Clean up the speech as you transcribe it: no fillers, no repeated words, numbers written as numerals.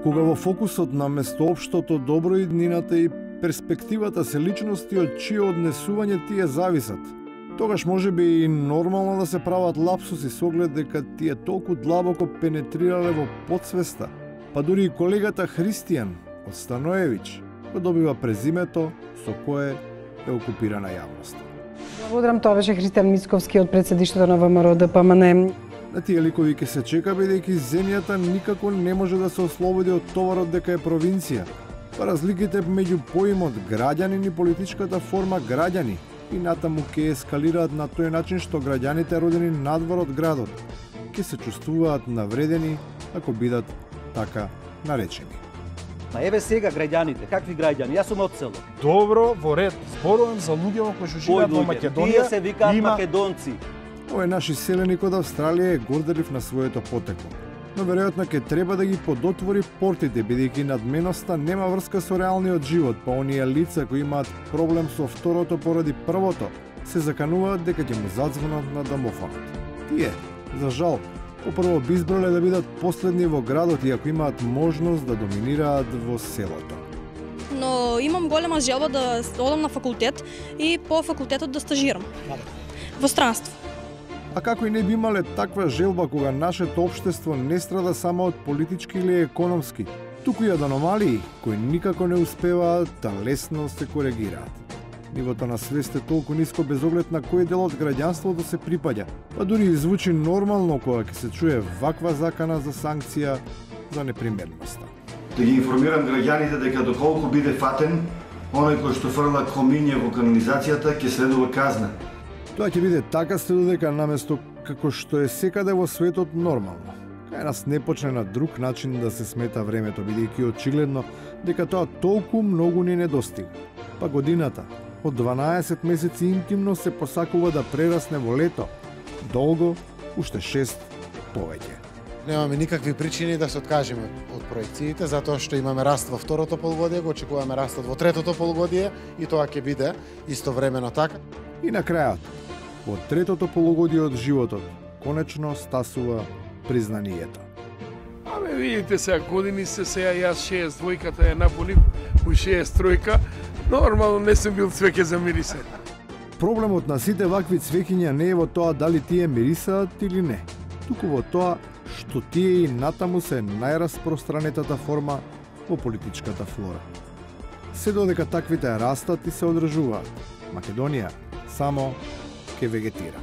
Кога во фокусот на местоопштото добро и днината и перспективата се личности од чие однесување тие зависат, тогаш може би и нормално да се прават лапсуси со оглед дека тие толку длабоко пенетрирале во подсвеста, па дури и колегата Христијан од Станоевиќ го добива презимето со кое е окупирана јавноста. Благодарам, тоа беше Христијан Мицковски од претседништвото на ВМРО ДПМН. На тие ликови ке се чека, бидејќи земјата никако не може да се ослободи од товарот дека е провинција. Па разликите меѓу поимот граѓанин и политичката форма граѓани и натаму ке ескалираат на тој начин што граѓаните родени надвор од градот ке се чувствуваат навредени ако бидат така наречени. Ма еве сега граѓаните, какви граѓани? Јас сум од село. Добро, во ред. Зборувам за луѓе кои што живеат во Македонија. Тие се викаат македонци. Овој наши селеник од Австралија е горделив на своето потекло, но веројатно ќе треба да ги подотвори портите, бидејќи надменоста нема врска со реалниот живот, па оние лица кои имаат проблем со второто поради првото, се закануваат дека ќе му задзвонат на домофонот. Тие, за жал, попрво би избрале да бидат последни во градот, иако имаат можност да доминираат во селото. Но имам голема желба да одам на факултет и по факултетот да стажирам во странство. А како и не би имале таква желба кога нашето општество не страда само од политички или економски, туку и од аномалии кои никако не успеваат да лесно се коригираат. Нивото на свест е толку ниско без оглед на кој дел од граѓанството се припаѓа, па дури звучи нормално кога ќе се чуе ваква закана за санкција за непримерноста. Да ги информирам граѓаните дека доколку биде фатен, оној кој што фрла комиње во канализацијата ќе следува казна. Тоа ќе биде така се додека наместо како што е секаде во светот нормално. Кај нас не почне на друг начин да се смета времето, бидејќи очигледно дека тоа толку многу ни недостига. Па годината од 12 месеци интимно се посакува да прерасне во лето. Долго, уште 6 повеќе. Немаме никакви причини да се откажеме од проекциите, затоа што имаме раст во второто полугодие, го очекуваме растот во третото полугодие и тоа ќе биде истовремено така. И на крајот, во третото полугодие од животот, конечно стасува признанието. Абе, видите сега, години се сега, јас 62-ката ја наполив, у 63-ка, нормално не сум бил цвеќе за мирисе. Проблемот на сите вакви цвеќиња не е во тоа дали тие мирисаат или не, туку во тоа што тие и натаму се најраспространетата форма во политичката флора. Се додека таквите растат и се одржуваат, Македонија само ке вегетира.